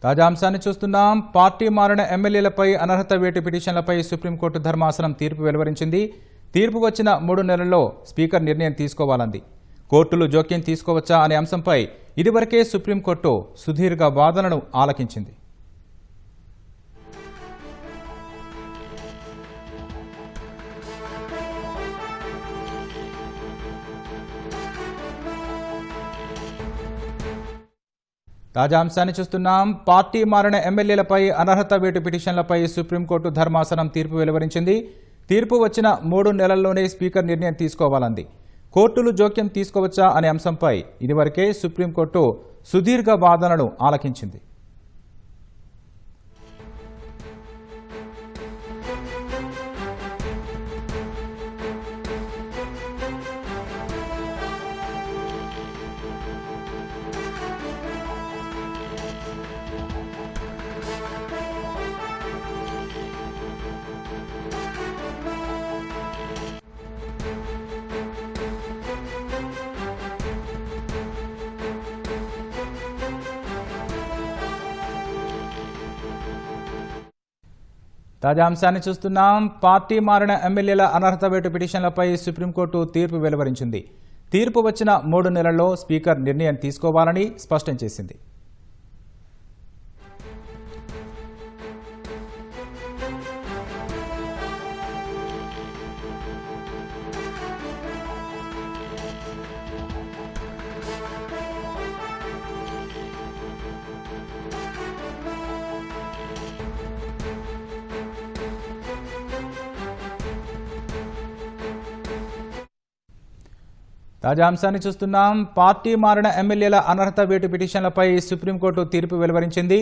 తాజా అంశాన్ని చూస్తున్నాం. పార్టీ మారిన ఎమ్మెల్యేలపై అనర్హత వేటు పిటిషన్లపై సుప్రీంకోర్టు ధర్మాసనం తీర్పు వెలువరించింది. తీర్పు వచ్చిన 3 నెలల్లో స్పీకర్ నిర్ణయం తీసుకోవాలంది. కోర్టులు జోక్యం తీసుకోవచ్చా అనే అంశంపై ఇదివరకే సుప్రీంకోర్టు సుదీర్ఘ వాదనను ఆలకించింది. తాజా అంశాన్ని చూస్తున్నాం. పార్టీ మారిన ఎమ్మెల్యేలపై అనర్హత వేటు పిటిషన్లపై సుప్రీంకోర్టు ధర్మాసనం తీర్పు వెలువరించింది. తీర్పు వచ్చిన 3 నెలల్లోనే స్పీకర్ నిర్ణయం తీసుకోవాలంది. కోర్టులు జోక్యం తీసుకోవచ్చా అనే అంశంపై ఇదివరకే సుప్రీంకోర్టు సుదీర్ఘ వాదనను ఆలకించింది. తాజా అంశాన్ని చూస్తున్నాం. పార్టీ మారిన ఎమ్మెల్యేల అనర్హత వేటు పిటిషన్లపై సుప్రీంకోర్టు తీర్పు వెలువరించింది. తీర్పు వచ్చిన 3 నెలల్లో స్పీకర్ నిర్ణయం తీసుకోవాలని స్పష్టం చేసింది. తాజా అంశాన్ని చూస్తున్నాం. పార్టీ మారిన ఎమ్మెల్యేల అనర్హత వేటు పిటిషన్లపై సుప్రీంకోర్టు తీర్పు వెలువరించింది.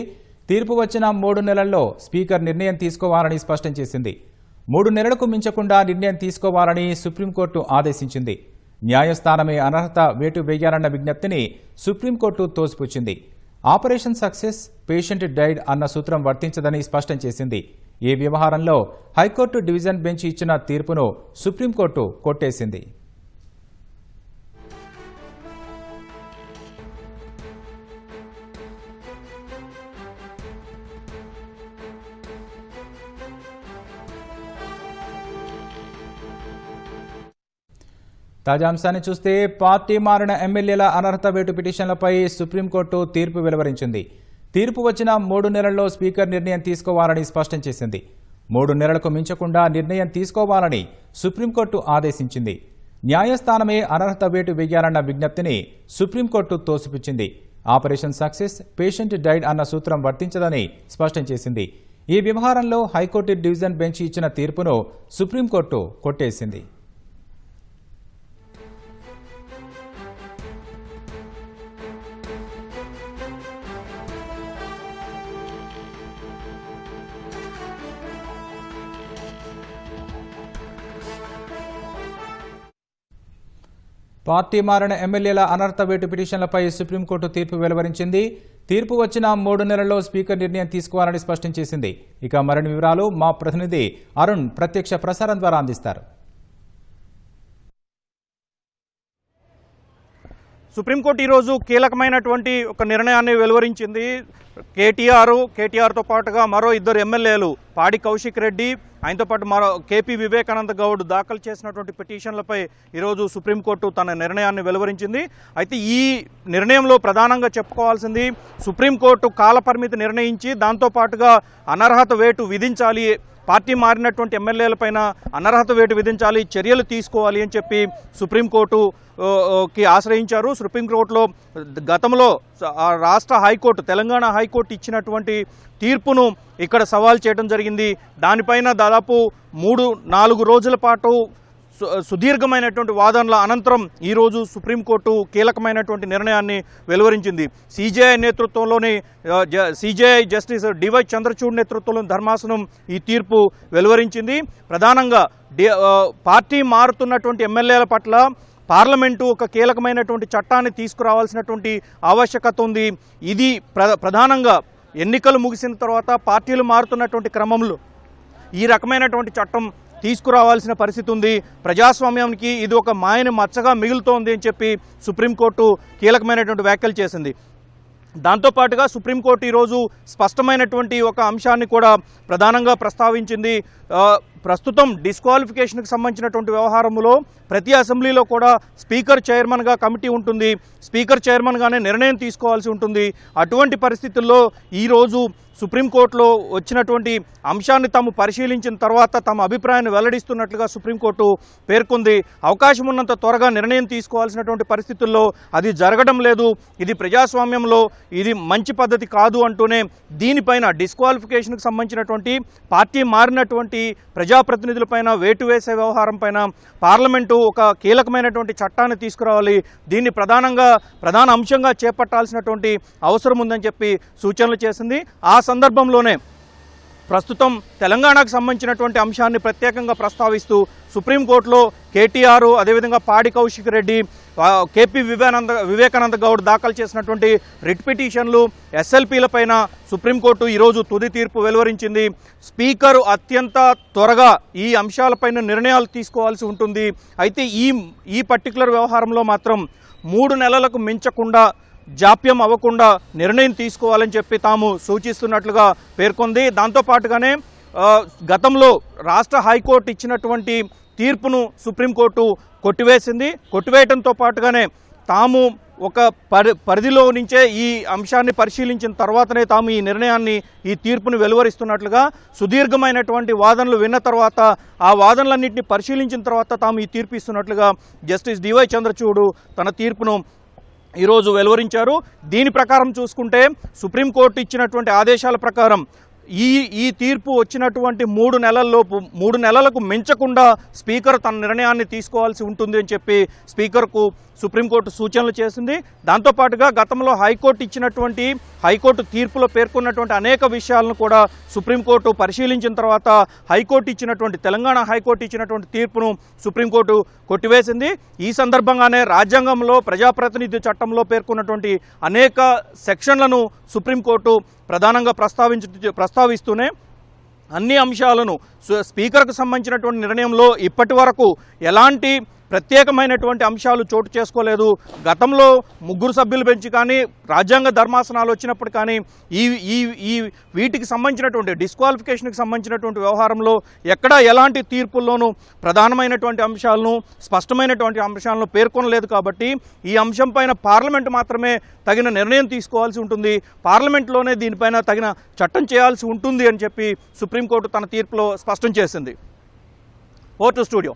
తీర్పు వచ్చిన 3 నెలల్లో స్పీకర్ నిర్ణయం తీసుకోవాలని స్పష్టం చేసింది. 3 నెలలకు మించకుండా నిర్ణయం తీసుకోవాలని సుప్రీంకోర్టు ఆదేశించింది. న్యాయస్థానమే అనర్హత వేటు వేయాలన్న విజ్ఞప్తిని సుప్రీంకోర్టు తోసిపుచ్చింది. ఆపరేషన్ సక్సెస్, పేషెంట్ డైడ్ అన్న సూత్రం వర్తించదని స్పష్టం చేసింది. ఈ వ్యవహారంలో హైకోర్టు డివిజన్ బెంచ్ ఇచ్చిన తీర్పును సుప్రీంకోర్టు కొట్టేసింది. తాజా అంశాన్ని చూస్తే పార్టీ మారిన ఎమ్మెల్యేల అనర్హత వేటు పిటిషన్లపై సుప్రీంకోర్టు తీర్పు వెలువరించింది. తీర్పు వచ్చిన 3 నెలల్లో స్పీకర్ నిర్ణయం తీసుకోవాలని స్పష్టం చేసింది. 3 నెలలకు మించకుండా నిర్ణయం తీసుకోవాలని సుప్రీంకోర్టు ఆదేశించింది. న్యాయస్థానమే అనర్హత వేటు వేయాలన్న విజ్ఞప్తిని సుప్రీంకోర్టు తోసిపుచ్చింది. ఆపరేషన్ సక్సెస్, పేషెంట్ డైడ్ అన్న సూత్రం వర్తించదని స్పష్టం చేసింది. ఈ వ్యవహారంలో హైకోర్టు డివిజన్ బెంచ్ ఇచ్చిన తీర్పును సుప్రీంకోర్టు కొట్టేసింది. పార్టీ మారిన ఎమ్మెల్యేల అనర్హత వేటు పిటిషన్లపై సుప్రీంకోర్టు తీర్పు వెలువరించింది. తీర్పు వచ్చిన 3 నెలల్లో స్పీకర్ నిర్ణయం తీసుకోవాలని స్పష్టం చేసింది. ఇక మరిన్ని వివరాలు మా ప్రతినిధి అరుణ్ ప్రత్యక్ష ప్రసారం ద్వారా అందిస్తారు. సుప్రీంకోర్టు ఈరోజు కీలకమైనటువంటి ఒక నిర్ణయాన్ని వెలువరించింది. కేటీఆర్తో పాటుగా మరో 2 ఎమ్మెల్యేలు పాడి కౌశిక్ రెడ్డి, ఆయనతో పాటు మరో కేపీ వివేకానంద గౌడ్ దాఖలు చేసినటువంటి పిటిషన్లపై ఈరోజు సుప్రీంకోర్టు తన నిర్ణయాన్ని వెలువరించింది. అయితే ఈ నిర్ణయంలో ప్రధానంగా చెప్పుకోవాల్సింది, సుప్రీంకోర్టు కాలపరిమితి నిర్ణయించి దాంతోపాటుగా అనర్హత వేటు విధించాలి, పార్టీ మారినటువంటి ఎమ్మెల్యేలపైన అనర్హత వేటు విధించాలి, చర్యలు తీసుకోవాలి అని చెప్పి సుప్రీంకోర్టుకి ఆశ్రయించారు. సుప్రీంకోర్టులో గతంలో రాష్ట్ర హైకోర్టు, తెలంగాణ హైకోర్టు ఇచ్చినటువంటి తీర్పును ఇక్కడ సవాల్ చేయడం జరిగింది. దానిపైన దాదాపు 3-4 రోజుల పాటు సుదీర్ఘమైనటువంటి వాదనల అనంతరం ఈరోజు సుప్రీంకోర్టు కీలకమైనటువంటి నిర్ణయాన్ని వెలువరించింది. సిజేఐ నేతృత్వంలోని సిజేఐ జస్టిస్ డివై చంద్రచూడ్ నేతృత్వంలోని ధర్మాసనం ఈ తీర్పు వెలువరించింది. ప్రధానంగా పార్టీ మారుతున్నటువంటి ఎమ్మెల్యేల పట్ల పార్లమెంటు ఒక కీలకమైనటువంటి చట్టాన్ని తీసుకురావాల్సినటువంటి ఆవశ్యకత ఉంది. ఇది ప్రధానంగా ఎన్నికలు ముగిసిన తర్వాత పార్టీలు మారుతున్నటువంటి క్రమంలో ఈ రకమైనటువంటి చట్టం తీసుకురావాల్సిన పరిస్థితి ఉంది. ప్రజాస్వామ్యానికి ఇది ఒక మాయని మచ్చగా మిగులుతోంది అని చెప్పి సుప్రీంకోర్టు కీలకమైనటువంటి వ్యాఖ్యలు చేసింది. దాంతోపాటుగా సుప్రీంకోర్టు ఈరోజు స్పష్టమైనటువంటి ఒక అంశాన్ని కూడా ప్రధానంగా ప్రస్తావించింది. ప్రస్తుతం డిస్క్వాలిఫికేషన్కి సంబంధించినటువంటి వ్యవహారంలో ప్రతి అసెంబ్లీలో కూడా స్పీకర్ చైర్మన్గా కమిటీ ఉంటుంది. స్పీకర్ చైర్మన్గానే నిర్ణయం తీసుకోవాల్సి ఉంటుంది. అటువంటి పరిస్థితుల్లో ఈరోజు సుప్రీంకోర్టులో వచ్చినటువంటి అంశాన్ని తాము పరిశీలించిన తర్వాత తమ అభిప్రాయాన్ని వెల్లడిస్తున్నట్లుగా సుప్రీంకోర్టు పేర్కొంది. అవకాశం ఉన్నంత త్వరగా నిర్ణయం తీసుకోవాల్సినటువంటి పరిస్థితుల్లో అది జరగడం లేదు. ఇది ప్రజాస్వామ్యంలో ఇది మంచి పద్ధతి కాదు అంటూనే దీనిపైన డిస్క్వాలిఫికేషన్కి సంబంధించినటువంటి పార్టీ మారినటువంటి ప్రజాప్రతినిధులపైన వేటు వేసే వ్యవహారం పైన పార్లమెంటు ఒక కీలకమైనటువంటి చట్టాన్ని తీసుకురావాలి, దీన్ని ప్రధాన అంశంగా చేపట్టాల్సినటువంటి అవసరం ఉందని చెప్పి సూచనలు చేసింది. ఆ సందర్భంలోనే ప్రస్తుతం తెలంగాణకు సంబంధించినటువంటి అంశాన్ని ప్రత్యేకంగా ప్రస్తావిస్తూ సుప్రీంకోర్టులో కేటీఆర్, అదేవిధంగా పాడి కౌశిక్ రెడ్డి, కేపీ వివేకానంద గౌడ్ దాఖలు చేసినటువంటి రిట్ పిటిషన్లు, ఎస్ఎల్పీలపైన సుప్రీంకోర్టు ఈరోజు తుది తీర్పు వెలువరించింది. స్పీకర్ అత్యంత త్వరగా ఈ అంశాలపైన నిర్ణయాలు తీసుకోవాల్సి ఉంటుంది. అయితే ఈ పర్టికులర్ వ్యవహారంలో మాత్రం 3 నెలలకు మించకుండా జాప్యం అవ్వకుండా నిర్ణయం తీసుకోవాలని చెప్పి తాము సూచిస్తున్నట్లుగా పేర్కొంది. దాంతోపాటుగానే గతంలో రాష్ట్ర హైకోర్టు ఇచ్చినటువంటి తీర్పును సుప్రీంకోర్టు కొట్టివేసింది. కొట్టివేయడంతో పాటుగానే తాము ఒక పరిధిలో నుంచే ఈ అంశాన్ని పరిశీలించిన తర్వాతనే తాము ఈ తీర్పును వెలువరిస్తున్నట్లుగా, సుదీర్ఘమైనటువంటి వాదనలు విన్న తర్వాత ఆ వాదనలన్నింటినీ పరిశీలించిన తర్వాత తాము ఈ తీర్పు ఇస్తున్నట్లుగా జస్టిస్ డివై చంద్రచూడ్ తన తీర్పును ఈరోజు వెలువరించారు. దీని ప్రకారం చూసుకుంటే సుప్రీంకోర్టు ఇచ్చినటువంటి ఆదేశాల ప్రకారం ఈ తీర్పు వచ్చినటువంటి 3 నెలలకు మించకుండా స్పీకర్ తన నిర్ణయాన్ని తీసుకోవాల్సి ఉంటుంది అని చెప్పి స్పీకర్కు సుప్రీంకోర్టు సూచనలు చేసింది. దాంతోపాటుగా గతంలో హైకోర్టు తీర్పులో పేర్కొన్నటువంటి అనేక విషయాలను కూడా సుప్రీంకోర్టు పరిశీలించిన తర్వాత తెలంగాణ హైకోర్టు ఇచ్చినటువంటి తీర్పును సుప్రీంకోర్టు కొట్టివేసింది. ఈ సందర్భంగానే రాజ్యాంగంలో ప్రజాప్రతినిధి చట్టంలో పేర్కొన్నటువంటి అనేక సెక్షన్లను సుప్రీంకోర్టు ప్రధానంగా ప్రస్తావిస్తూనే అన్ని అంశాలను స్పీకర్కు సంబంధించినటువంటి నిర్ణయంలో ఇప్పటి వరకు ఎలాంటి ప్రత్యేకమైనటువంటి అంశాలు చోటు చేసుకోలేదు. గతంలో 3 సభ్యులు బెంచ్ కానీ రాజ్యాంగ ధర్మాసనాలు వచ్చినప్పుడు కానీ వీటికి సంబంధించినటువంటి డిస్క్వాలిఫికేషన్కి సంబంధించినటువంటి వ్యవహారంలో ఎక్కడా ఎలాంటి తీర్పుల్లోనూ ప్రధానమైనటువంటి అంశాలను, స్పష్టమైనటువంటి అంశాలను పేర్కొనలేదు. కాబట్టి ఈ అంశం పైన పార్లమెంటు మాత్రమే తగిన నిర్ణయం తీసుకోవాల్సి ఉంటుంది, పార్లమెంట్లోనే దీనిపైన తగిన చట్టం చేయాల్సి ఉంటుంది అని చెప్పి సుప్రీంకోర్టు తన తీర్పులో స్పష్టం చేసింది. Over to studio.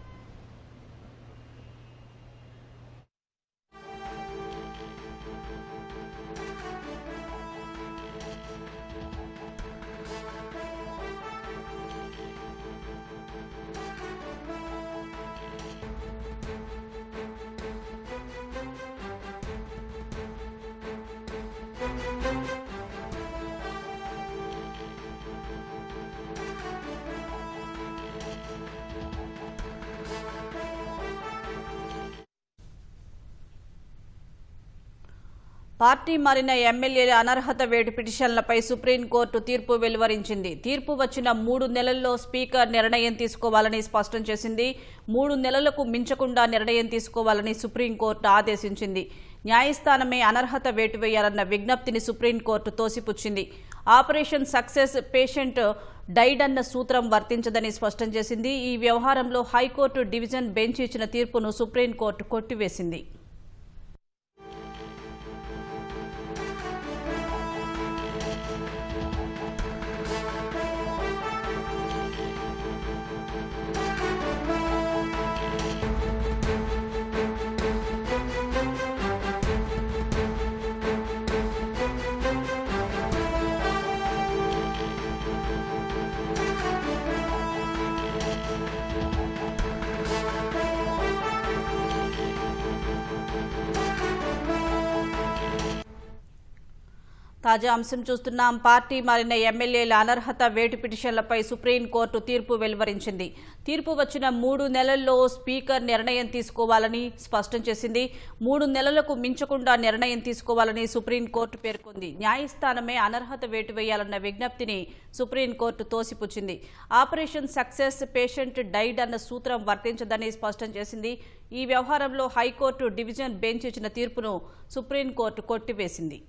పార్టీ మారిన ఎమ్మెల్యేల అనర్హత వేటు పిటిషన్లపై సుప్రీంకోర్టు తీర్పు వెలువరించింది. తీర్పు వచ్చిన 3 నెలల్లో స్పీకర్ నిర్ణయం తీసుకోవాలని స్పష్టం చేసింది. 3 నెలలకు మించకుండా నిర్ణయం తీసుకోవాలని సుప్రీంకోర్టు ఆదేశించింది. న్యాయస్థానమే అనర్హత వేటు వేయాలన్న విజ్ఞప్తిని సుప్రీంకోర్టు తోసిపుచ్చింది. ఆపరేషన్ సక్సెస్ పేషెంట్ డైడ్ అన్న సూత్రం వర్తించదని స్పష్టం చేసింది. ఈ వ్యవహారంలో హైకోర్టు డివిజన్ బెంచ్ ఇచ్చిన తీర్పును సుప్రీంకోర్టు కొట్టివేసింది. తాజా అంశం చూస్తున్నాం. పార్టీ మారిన ఎమ్మెల్యేల అనర్హత వేటు పిటిషన్లపై సుప్రీంకోర్టు తీర్పు వెలువరించింది. తీర్పు వచ్చిన 3 నెలల్లో స్పీకర్ నిర్ణయం తీసుకోవాలని స్పష్టం చేసింది. 3 నెలలకు మించకుండా నిర్ణయం తీసుకోవాలని సుప్రీంకోర్టు పేర్కొంది. న్యాయస్థానమే అనర్హత వేటు వేయాలన్న విజ్ఞప్తిని సుప్రీంకోర్టు తోసిపుచ్చింది. ఆపరేషన్ సక్సెస్ పేషెంట్ డైడ్ అన్న సూత్రం వర్తించదని స్పష్టం చేసింది. ఈ వ్యవహారంలో హైకోర్టు డివిజన్ బెంచ్ ఇచ్చిన తీర్పును సుప్రీంకోర్టు కొట్టివేసింది.